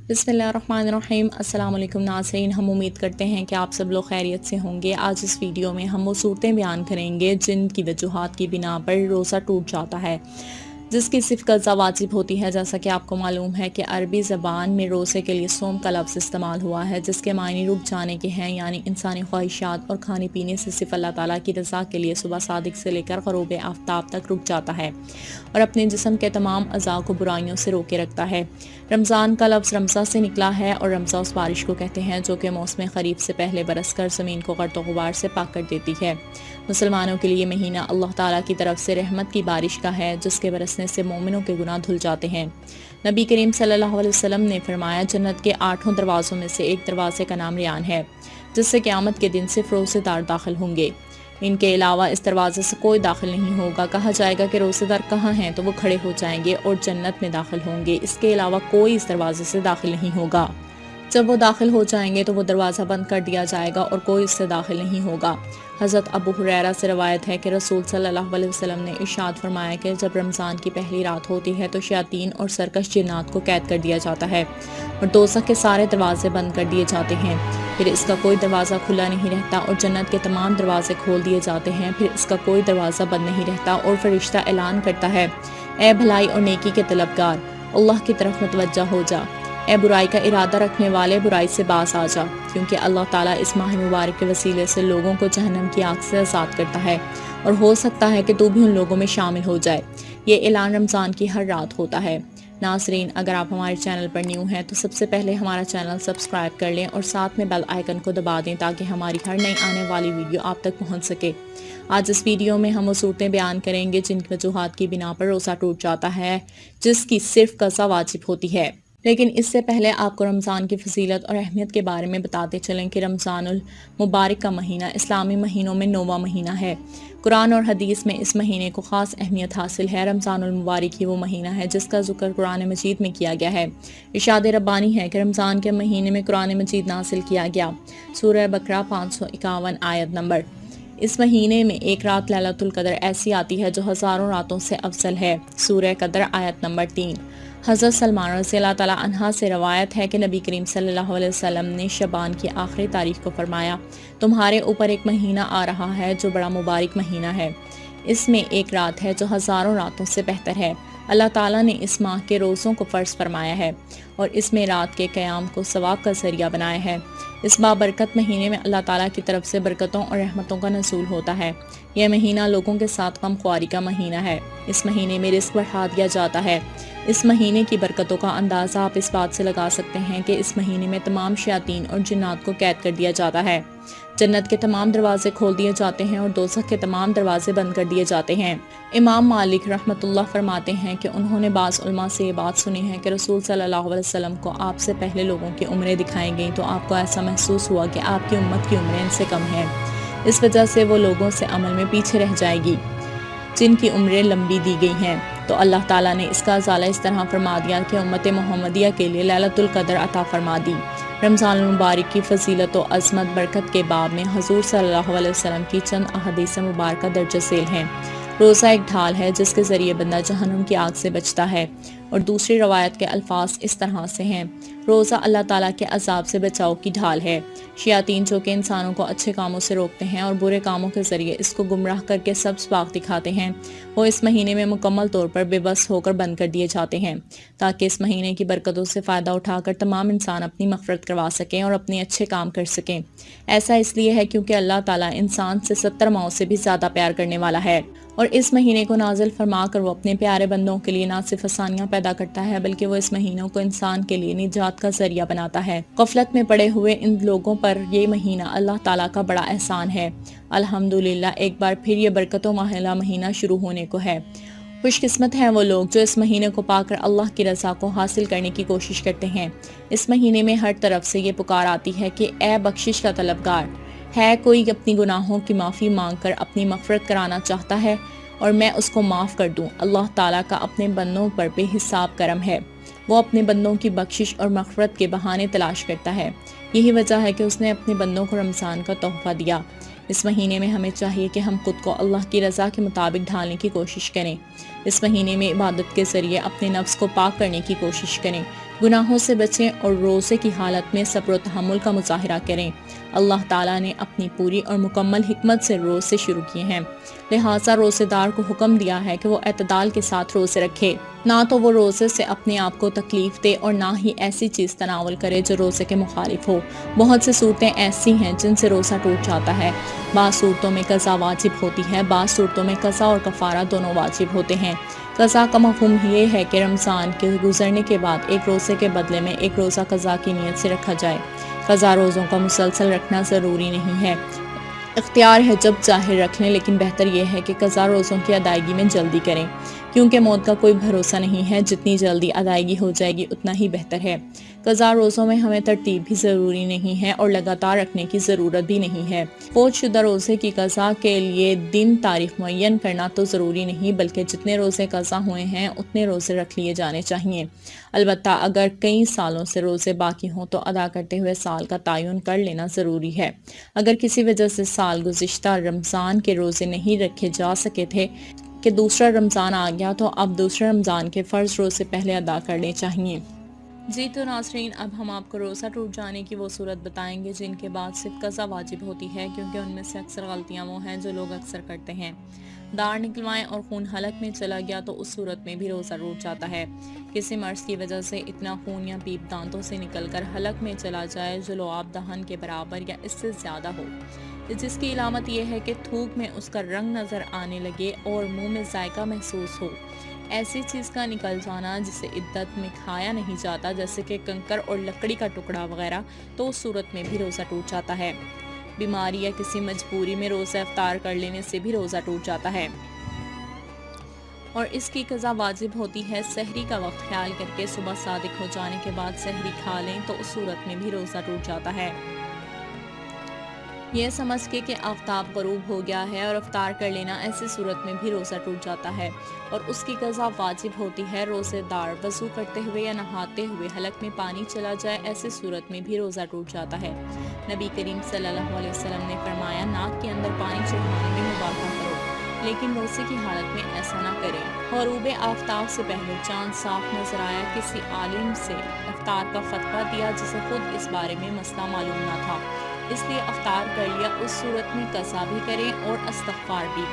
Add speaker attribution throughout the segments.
Speaker 1: बिस्मिल्लाहिर्रहमानिर्रहीम। अस्सलाम वालेकुम नाज़रीन, हम उम्मीद करते हैं कि आप सब लोग खैरियत से होंगे। आज इस वीडियो में हम वो सूरतें बयान करेंगे जिन की वजूहात की बिना पर रोज़ा टूट जाता है, जिसकी सिर्फ कज़ा वाजिब होती है। जैसा कि आपको मालूम है कि अरबी ज़बान में रोज़े के लिए सोम का लफ्ज़ इस्तेमाल हुआ है, जिसके मायने रुक जाने के हैं, यानी इंसानी ख्वाहिशात और खाने पीने से सिर्फ अल्लाह ताला की रज़ा के लिए सुबह सादिक से लेकर ग़ुरूब आफ्ताब तक रुक जाता है और अपने जिस्म के तमाम अज़ा को बुराइयों से रोके रखता है। रमज़ान का लफ्ज़ रमज़ा से निकला है और रमज़ा उस बारिश को कहते हैं जो कि मौसम ख़रीफ से पहले बरस कर ज़मीन को गर्द गुबार से पाक कर देती है। मुसलमानों के लिए महीना अल्लाह ताला की तरफ से रहमत की बारिश का है, जिसके बरसने से मोमिनों के गुनाह धुल जाते हैं। नबी करीम सल्लल्लाहु अलैहि वसल्लम ने फरमाया, जन्नत के 8 दरवाज़ों में से एक दरवाजे का नाम रियान है, जिससे क़यामत के दिन सिर्फ रोज़ेदार दाखिल होंगे। इनके अलावा इस दरवाजे से कोई दाखिल नहीं होगा। कहा जाएगा कि रोज़ेदार कहाँ हैं, तो वो खड़े हो जाएंगे और जन्नत में दाखिल होंगे। इसके अलावा कोई इस दरवाजे से दाखिल नहीं होगा। जब वो दाखिल हो जाएंगे तो वो दरवाज़ा बंद कर दिया जाएगा और कोई इससे दाखिल नहीं होगा। हज़रत अबू हुरैरा से रवायत है कि रसूल सल्लल्लाहु अलैहि वसल्लम ने इरशाद फरमाया कि जब रमज़ान की पहली रात होती है तो शयातीन और सरकश जिन्नात को कैद कर दिया जाता है और दोज़ख के सारे दरवाजे बंद कर दिए जाते हैं। फिर इसका कोई दरवाज़ा खुला नहीं रहता और जन्नत के तमाम दरवाजे खोल दिए जाते हैं। फिर इसका कोई दरवाज़ा बंद नहीं रहता और फरिश्ता ऐलान करता है, ए भलाई और नेकी के तलबगार, अल्लाह की तरफ मुतवज्जा हो जा। ए बुराई का इरादा रखने वाले, बुराई से बास आ जा, क्योंकि अल्लाह ताला इस माह मुबारक के वसीले से लोगों को जहन्नम की आग से आज़ाद करता है और हो सकता है कि तू भी उन लोगों में शामिल हो जाए। ये ऐलान रमज़ान की हर रात होता है। नाज़रीन, अगर आप हमारे चैनल पर न्यू हैं तो सबसे पहले हमारा चैनल सब्सक्राइब कर लें और साथ में बेल आइकन को दबा दें ताकि हमारी हर नई आने वाली वीडियो आप तक पहुंच सके। आज इस वीडियो में हम वो सूरतें बयान करेंगे जिनकी वजूहात की बिना पर रोज़ा टूट जाता है, जिसकी सिर्फ कज़ा वाजिब होती है। लेकिन इससे पहले आपको रमज़ान की फजीलत और अहमियत के बारे में बताते चलें कि रमज़ानुल मुबारक का महीना इस्लामी महीनों में 9वां महीना है। कुरान और हदीस में इस महीने को ख़ास अहमियत हासिल है। रमज़ानुल मुबारक ही वो महीना है जिसका ज़िक्र कुरान मजीद में किया गया है। इरशाद रब्बानी है कि रमज़ान के महीने में कुरान मजीद नासिल किया गया। सूरह बकरा 551 आयत नंबर। इस महीने में एक रात लैलतुल क़द्र ऐसी आती है जो हज़ारों रातों से अफजल है। सूरह क़द्र आयत नंबर 3। हज़रत सलमान रज़ियल्लाहु तआला अन्हा से रवायत है कि नबी करीम सल्लल्लाहु अलैहि वसल्लम ने शबान की आखिरी तारीख को फरमाया, तुम्हारे ऊपर एक महीना आ रहा है जो बड़ा मुबारक महीना है। इसमें एक रात है जो हज़ारों रातों से बेहतर है। अल्लाह ताला ने इस माह के रोज़ों को फ़र्ज़ फरमाया है और इसमें रात के क़याम को सवाब का ज़रिया बनाया है। इस बाबरकत महीने में अल्लाह ताला की तरफ से बरकतों और रहमतों का नज़ूल होता है। यह महीना लोगों के साथ गमख्वारी का महीना है। इस महीने में रिज़्क़ बढ़ा दिया जाता है। इस महीने की बरकतों का अंदाज़ा आप इस बात से लगा सकते हैं कि इस महीने में तमाम शयातीन और जिन्नात को कैद कर दिया जाता है। जन्नत के तमाम दरवाजे खोल दिए जाते हैं और दोज़ख के तमाम दरवाजे बंद कर दिए जाते हैं। इमाम मालिक रहमतुल्लाह फरमाते हैं कि उन्होंने बाज़ उलमा से ये बात सुनी है कि रसूल सल्लल्लाहु अलैहि वसल्लम को आपसे पहले लोगों की उम्रें दिखाई गई तो आपको ऐसा महसूस हुआ कि आपकी उम्मत की उम्रें इनसे कम हैं। इस वजह से वो लोगों से अमल में पीछे रह जाएगी जिनकी उम्रें लंबी दी गई हैं। तो अल्लाह ताला ने इसका अज़ाला इस तरह फरमा दिया कि उम्मत मोहम्मदिया के लिए लैलतुल क़द्र अता फरमा दी। रमज़ान मुबारक की फजीलत व अज़मत बरकत के बाब में हुज़ूर सल्लल्लाहु अलैहि वसल्लम की चंद अहादीस मुबारक दर्ज झेल हैं। रोज़ा एक ढाल है जिसके ज़रिए बंदा जहन्नम की आग से बचता है और दूसरी रवायत के अल्फाज इस तरह से हैं, रोज़ा अल्लाह ताला के अज़ाब से बचाव की ढाल है। शयातीन जो कि इंसानों को अच्छे कामों से रोकते हैं और बुरे कामों के ज़रिए इसको गुमराह करके सब्ज़ बाग़ दिखाते हैं, वो इस महीने में मुकम्मल तौर पर बेबस होकर बंद कर दिए जाते हैं ताकि इस महीने की बरकतों से फ़ायदा उठाकर तमाम इंसान अपनी मग़फ़िरत करवा सकें और अपने अच्छे काम कर सकें। ऐसा इसलिए है क्योंकि अल्लाह ताला इंसान से 70 माओं से भी ज़्यादा प्यार करने वाला है और इस महीने को नाजिल फरमा कर वो अपने प्यारे बंदों के लिए ना सिर्फ आसानियाँ पैदा करता है बल्कि वो इस महीनों को इंसान के लिए निजात का जरिया बनाता है। गफलत में पड़े हुए इन लोगों पर ये महीना अल्लाह ताला का बड़ा एहसान है। अल्हम्दुलिल्लाह, एक बार फिर ये बरकतों वाला महीना शुरू होने को है। खुशकिस्मत हैं वो लोग जो इस महीने को पाकर अल्लाह की रज़ा को हासिल करने की कोशिश करते हैं। इस महीने में हर तरफ से ये पुकार आती है कि ए बख्शिश का तलबगार, है कोई अपनी गुनाहों की माफ़ी मांग कर अपनी मग़फ़िरत कराना चाहता है और मैं उसको माफ़ कर दूं। अल्लाह ताला का अपने बंदों पर बेहिसाब करम है। वो अपने बंदों की बख्शिश और मग़फ़िरत के बहाने तलाश करता है। यही वजह है कि उसने अपने बंदों को रमज़ान का तोहफ़ा दिया। इस महीने में हमें चाहिए कि हम खुद को अल्लाह की रज़ा के मुताबिक ढालने की कोशिश करें। اس مہینے میں عبادت کے ذریعے اپنے نفس کو پاک کرنے کی کوشش کریں، گناہوں سے بچیں اور روزے کی حالت میں صبر و تحمل کا مظاہرہ کریں۔ اللہ تعالیٰ نے اپنی پوری اور مکمل حکمت سے روزے شروع کیے ہیں، لہٰذا روزے دار کو حکم دیا ہے کہ وہ اعتدال کے ساتھ روزے رکھے، نہ تو وہ روزے سے اپنے آپ کو تکلیف دے اور نہ ہی ایسی چیز تناول کرے جو روزے کے مخالف ہو۔ بہت سی صورتیں ایسی ہیں جن سے روزہ ٹوٹ جاتا ہے۔ بعض صورتوں میں قضا واجب ہوتی ہے، بعض صورتوں میں قضا اور کفارہ دونوں واجب ہوتے ہیں۔ قضا کا مفہوم یہ ہے کہ رمضان کے گزرنے کے بعد ایک روزے کے بدلے میں ایک روزہ قضا کی نیت سے رکھا جائے۔ قضا روزوں کا مسلسل رکھنا ضروری نہیں ہے، اختیار ہے جب چاہے رکھ لیں، لیکن بہتر یہ ہے کہ قضا روزوں کی ادائیگی میں جلدی کریں، کیونکہ موت کا کوئی بھروسہ نہیں ہے، جتنی جلدی ادائیگی ہو جائے گی اتنا ہی بہتر ہے۔ قضا روزوں میں ہمیں ترتیب بھی ضروری نہیں ہے اور لگاتار رکھنے کی ضرورت بھی نہیں ہے۔ فوت شدہ روزے کی قضا کے لیے دن تاریخ معین کرنا تو ضروری نہیں، بلکہ جتنے روزے قضا ہوئے ہیں اتنے روزے رکھ لیے جانے چاہیے۔ البتہ اگر کئی سالوں سے روزے باقی ہوں تو ادا کرتے ہوئے سال کا تعین کر لینا ضروری ہے۔ اگر کسی وجہ سے سال گزشتہ رمضان کے روزے نہیں رکھے جا سکے تھے کہ دوسرا رمضان آ گیا تو اب دوسرے رمضان کے فرض روزے پہلے ادا کرنے چاہیے۔ جی تو ناظرین، اب ہم آپ کو روزہ ٹوٹ جانے کی وہ صورت بتائیں گے جن کے بعد صرف قضا واجب ہوتی ہے، کیونکہ ان میں سے اکثر غلطیاں وہ ہیں جو لوگ اکثر کرتے ہیں۔ داڑھ نکلوائیں اور خون حلق میں چلا گیا تو اس صورت میں بھی روزہ ٹوٹ جاتا ہے۔ کسی مرض کی وجہ سے اتنا خون یا پیپ دانتوں سے نکل کر حلق میں چلا جائے جو لعاب دہن کے برابر یا اس سے زیادہ ہو، جس کی علامت یہ ہے کہ تھوک میں اس کا رنگ نظر آنے لگے اور منہ میں ذائقہ محسوس ہو، ایسی چیز کا نکل جانا جسے عدت میں کھایا نہیں جاتا، جیسے کہ کنکر اور لکڑی کا ٹکڑا وغیرہ، تو اس صورت میں بھی روزہ ٹوٹ جاتا ہے۔ بیماری یا کسی مجبوری میں روزہ افطار کر لینے سے بھی روزہ ٹوٹ جاتا ہے اور اس کی قضا واجب ہوتی ہے۔ سحری کا وقت خیال کر کے صبح صادق ہو جانے کے بعد سحری کھا لیں تو اس صورت میں بھی روزہ ٹوٹ جاتا ہے۔ یہ سمجھ کے کہ آفتاب غروب ہو گیا ہے اور افطار کر لینا، ایسی صورت میں بھی روزہ ٹوٹ جاتا ہے اور اس کی قضا واجب ہوتی ہے۔ روزے دار وضو کرتے ہوئے یا نہاتے ہوئے حلق میں پانی چلا جائے، ایسی صورت میں بھی روزہ ٹوٹ جاتا ہے۔ نبی کریم صلی اللہ علیہ وسلم نے فرمایا، ناک کے اندر پانی چڑھانے میں مبالغہ کرو، لیکن روزے کی حالت میں ایسا نہ کریں۔ غروب آفتاب سے پہلے چاند صاف نظر آیا، کسی عالم سے افطار کا فتویٰ دیا جسے خود اس بارے میں مسئلہ معلوم نہ تھا، اس لیے افطار کر لیا، اس صورت میں قضا بھی کریں اور استغفار بھی۔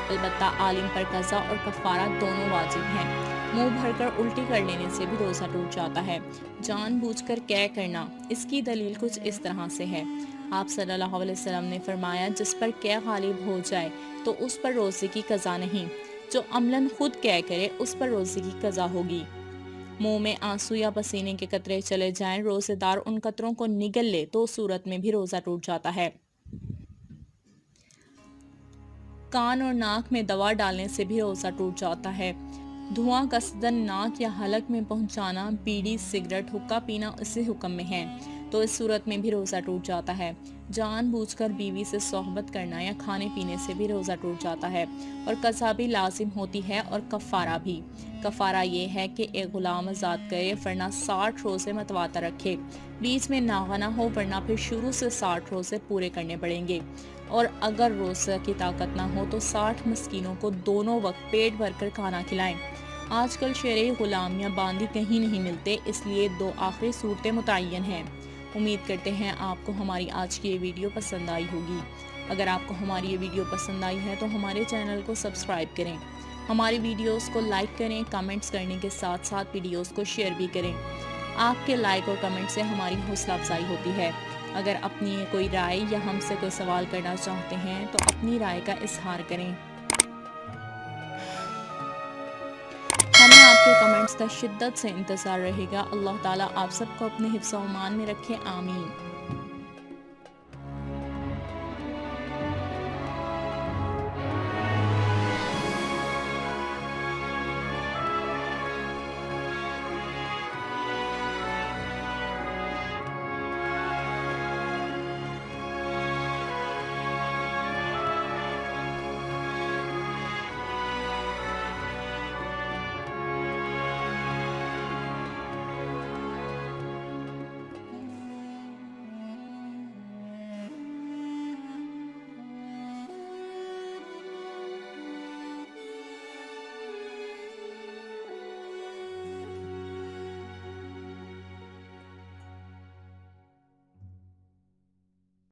Speaker 1: البتہ عالم پر قضا اور کفارہ دونوں واجب ہیں۔ منہ بھر کر الٹی کر لینے سے بھی روزہ ٹوٹ جاتا ہے۔ جان بوجھ کر قے کرنا، اس کی دلیل کچھ اس طرح سے ہے۔ آپ صلی اللہ علیہ وسلم نے فرمایا، جس پر قے غالب ہو جائے تو اس پر روزے کی قضا نہیں، جو عملاً خود قے کرے اس پر روزے کی قضا ہوگی۔ منہ میں آنسو یا پسینے کے قطرے چلے جائیں، روزے دار ان قطروں کو نگل لے تو اس صورت میں بھی روزہ ٹوٹ جاتا ہے۔ کان اور ناک میں دوا ڈالنے سے بھی روزہ ٹوٹ جاتا ہے۔ دھواں قصدن ناک یا حلق میں پہنچانا، بیڑی سگریٹ حقہ پینا اسی حکم میں ہے، تو اس صورت میں بھی روزہ ٹوٹ جاتا ہے۔ جان بوجھ کر بیوی سے صحبت کرنا یا کھانے پینے سے بھی روزہ ٹوٹ جاتا ہے اور قضا بھی لازم ہوتی ہے اور کفارہ بھی۔ کفارہ یہ ہے کہ ایک غلام آزاد کرے، ورنہ 60 روزے متواتر رکھے، بیچ میں ناغہ نہ ہو، ورنہ پھر شروع سے 60 روزے پورے کرنے پڑیں گے، اور اگر روزہ کی طاقت نہ ہو تو 60 مسکینوں کو دونوں وقت پیٹ بھر کر کھانا کھلائیں۔ آج کل شرعی غلام یا باندی کہیں نہیں ملتے، اس لیے 2 آخری صورتیں متعین ہیں۔ امید کرتے ہیں آپ کو ہماری آج کی یہ ویڈیو پسند آئی ہوگی۔ اگر آپ کو ہماری یہ ویڈیو پسند آئی ہے تو ہمارے چینل کو سبسکرائب کریں، ہماری ویڈیوز کو لائک کریں، کمنٹس کرنے کے ساتھ ساتھ ویڈیوز کو شیئر بھی کریں۔ آپ کے لائک اور کمنٹ سے ہماری حوصلہ افزائی ہوتی ہے۔ اگر اپنی کوئی رائے یا ہم سے کوئی سوال کرنا چاہتے ہیں تو اپنی رائے کا اظہار کریں۔ ہمیں آپ کے کمنٹس کا شدت سے انتظار رہے گا۔ اللہ تعالیٰ آپ سب کو اپنے حفظ و امان میں رکھے، آمین۔